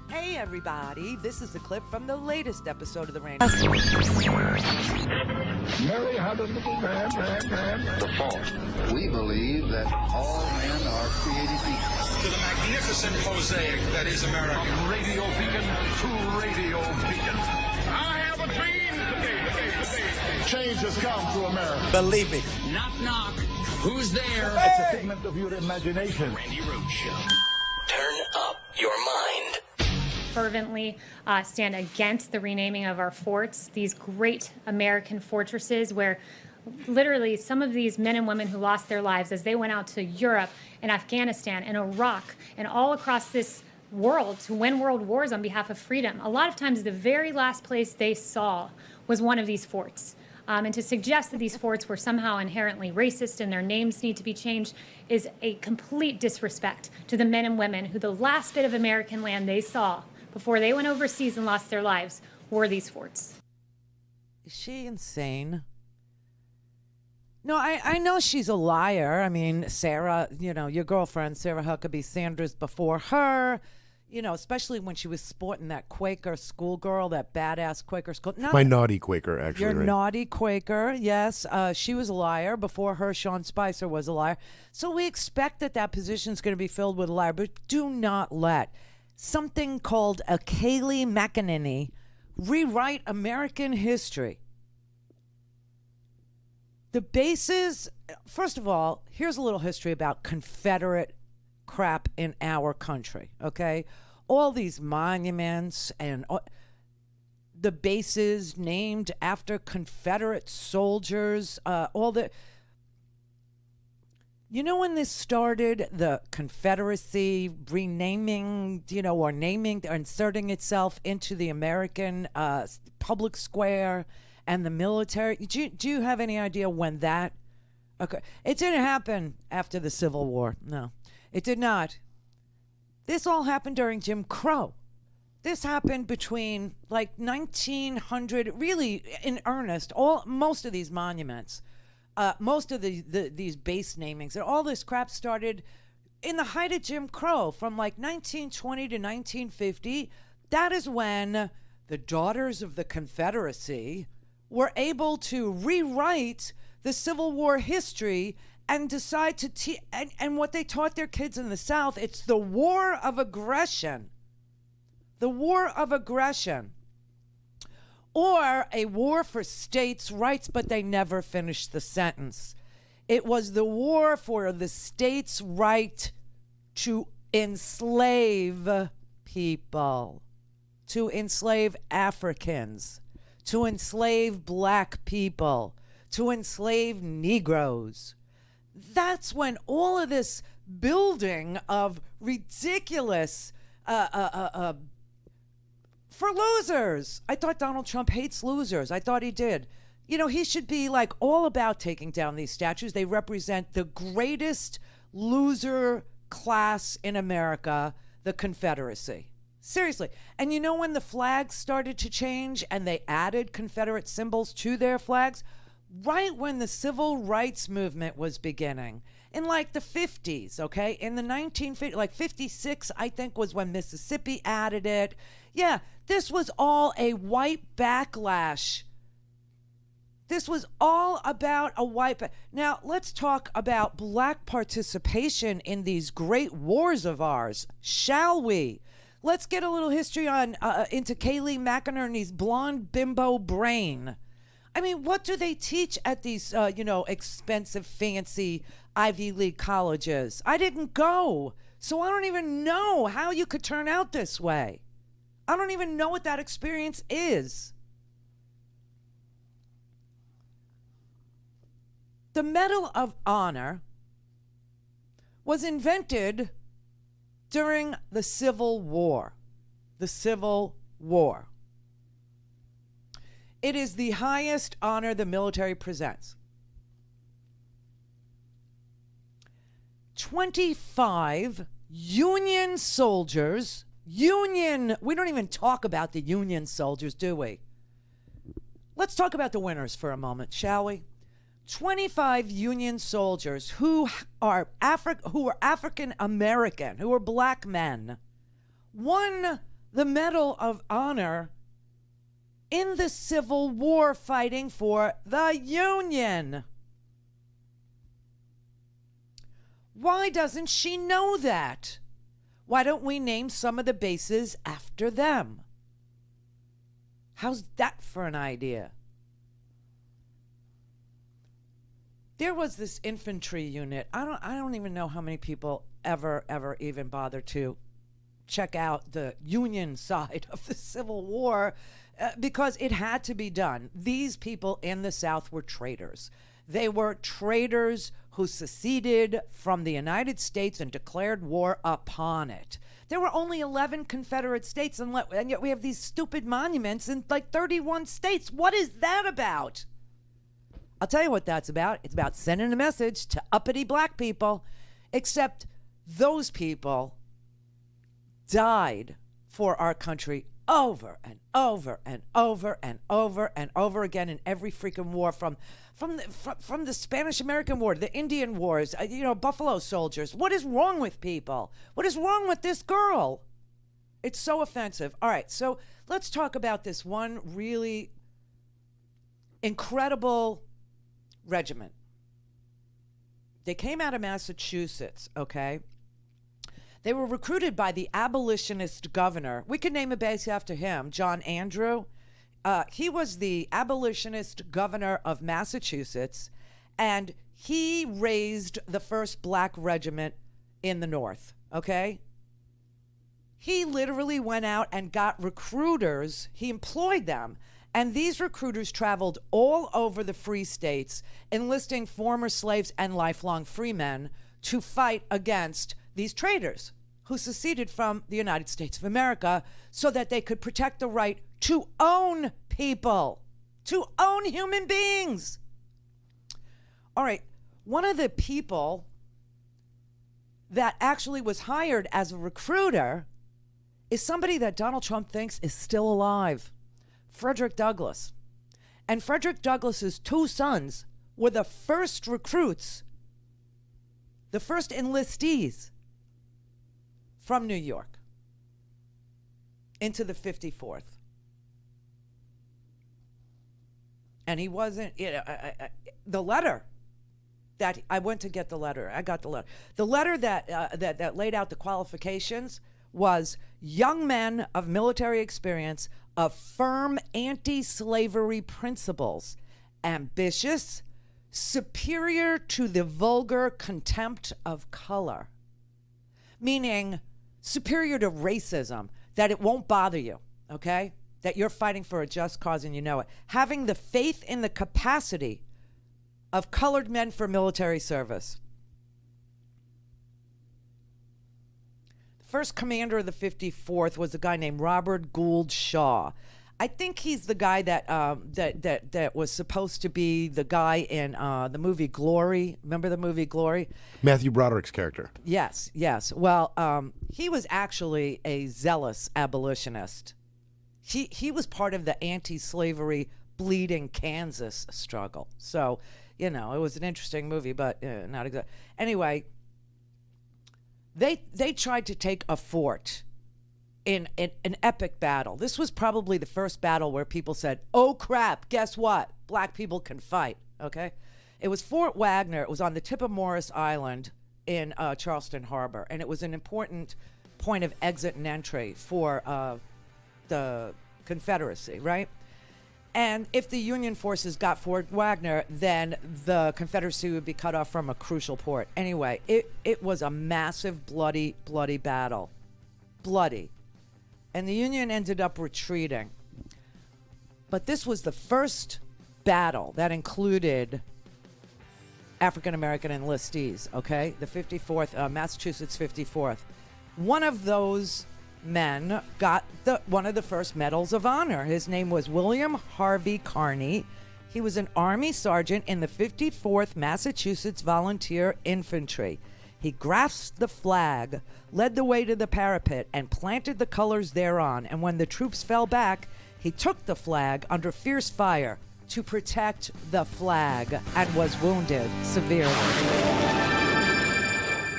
Hey everybody, this is a clip from the latest episode of the Randi. Mary had a little man. The fault. We believe that all men are created equal. To the magnificent mosaic that is America. From radio beacon to radio beacon. I have a dream today. Change has come to America. Believe me. Knock, knock. Who's there? It's a figment of your imagination. Randi Rhodes Show. Turn up your mind. Fervently stand against the renaming of our forts, these great American fortresses where literally some of these men and women who lost their lives as they went out to Europe and Afghanistan and Iraq and all across this world to win world wars on behalf of freedom. A lot of times the very last place they saw was one of these forts. And to suggest that these forts were somehow inherently racist and their names need to be changed is a complete disrespect to the men and women who the last bit of American land they saw before they went overseas and lost their lives were these forts. Is she insane? No, I know she's a liar. I mean, Sarah, your girlfriend, Sarah Huckabee Sanders before her, especially when she was sporting that Quaker schoolgirl, that badass Quaker school. My naughty Quaker, actually. Your right? naughty Quaker, yes. She was a liar. Before her, Sean Spicer was a liar. So we expect that position is going to be filled with a liar, but do not let something called a Kayleigh McEnany rewrite American history. The basis, first of all, here's a little history about Confederate crap in our country, okay? All these monuments and the bases named after Confederate soldiers, all the... when this started, the Confederacy renaming, or naming or inserting itself into the American public square and the military? Do you have any idea when that? Okay, it didn't happen after the Civil War. No, it did not. This all happened during Jim Crow. This happened between like 1900, really in earnest. Most of these monuments. Most of these base namings and all this crap started in the height of Jim Crow from like 1920 to 1950. That is when the Daughters of the Confederacy were able to rewrite the Civil War history and decide to and what they taught their kids in the South, it's the war of aggression. The war of aggression. Or a war for states' rights, but they never finished the sentence. It was the war for the states' right to enslave people, to enslave Africans, to enslave black people, to enslave Negroes. That's when all of this building of ridiculous for losers. I thought Donald Trump hates losers. I thought he did. He should be like all about taking down these statues. They represent the greatest loser class in America, the Confederacy. Seriously. And when the flags started to change and they added Confederate symbols to their flags? Right when the civil rights movement was beginning. In like the 50s, okay? In the 1950s, like 56, I think, was when Mississippi added it. Yeah, this was all a white backlash. This was all about a white... Now, let's talk about black participation in these great wars of ours, shall we? Let's get a little history on into Kayleigh McEnany's blonde bimbo brain. I mean, what do they teach at these, expensive, fancy Ivy League colleges? I didn't go, so I don't even know how you could turn out this way. I don't even know what that experience is. The Medal of Honor was invented during the Civil War. The Civil War. It is the highest honor the military presents. 25 Union soldiers, we don't even talk about the Union soldiers, do we? Let's talk about the winners for a moment, shall we? 25 Union soldiers who are African American, who are black men, won the Medal of Honor in the Civil War fighting for the Union. Why doesn't she know that? Why don't we name some of the bases after them? How's that for an idea? There was this infantry unit. I don't even know how many people ever even bother to check out the Union side of the Civil War because it had to be done. These people in the South were traitors. They were traitors who seceded from the United States and declared war upon it. There were only 11 Confederate states, and yet we have these stupid monuments in like 31 states. What is that about? I'll tell you what that's about. It's about sending a message to uppity black people, except those people died for our country over and over and over and over and over again in every freaking war, from the Spanish-American War, the Indian Wars, Buffalo Soldiers. What is wrong with people? What is wrong with this girl? It's so offensive. All right, so let's talk about this one really incredible regiment. They came out of Massachusetts, okay? They were recruited by the abolitionist governor. We could name a base after him, John Andrew. He was the abolitionist governor of Massachusetts, and he raised the first black regiment in the North, okay? He literally went out and got recruiters. He employed them. And these recruiters traveled all over the free states, enlisting former slaves and lifelong freemen to fight against these traitors who seceded from the United States of America so that they could protect the right to own people, to own human beings. All right, one of the people that actually was hired as a recruiter is somebody that Donald Trump thinks is still alive, Frederick Douglass. And Frederick Douglass's two sons were the first recruits, the first enlistees from New York into the 54th. And he wasn't, the letter that I went to get the letter. I got the letter. The letter that laid out the qualifications was young men of military experience, of firm anti-slavery principles, ambitious, superior to the vulgar contempt of color, meaning superior to racism, that it won't bother you, okay? That you're fighting for a just cause and you know it. Having the faith in the capacity of colored men for military service. The first commander of the 54th was a guy named Robert Gould Shaw. I think he's the guy that was supposed to be the guy in the movie Glory. Remember the movie Glory? Matthew Broderick's character. Yes. Well, he was actually a zealous abolitionist. He was part of the anti-slavery Bleeding Kansas struggle. So, it was an interesting movie, but not exactly. Anyway, they tried to take a fort in an epic battle. This was probably the first battle where people said, oh crap, guess what? Black people can fight, okay? It was Fort Wagner. It was on the tip of Morris Island in Charleston Harbor, and it was an important point of exit and entry for the Confederacy, right? And if the Union forces got Fort Wagner, then the Confederacy would be cut off from a crucial port. Anyway, it was a massive, bloody battle. Bloody. And the Union ended up retreating. But this was the first battle that included African-American enlistees, okay? The 54th, Massachusetts 54th. One of those men got one of the first medals of honor. His name was William Harvey Carney. He was an Army sergeant in the 54th Massachusetts Volunteer Infantry. He grasped the flag, led the way to the parapet, and planted the colors thereon. And when the troops fell back, he took the flag under fierce fire to protect the flag and was wounded severely.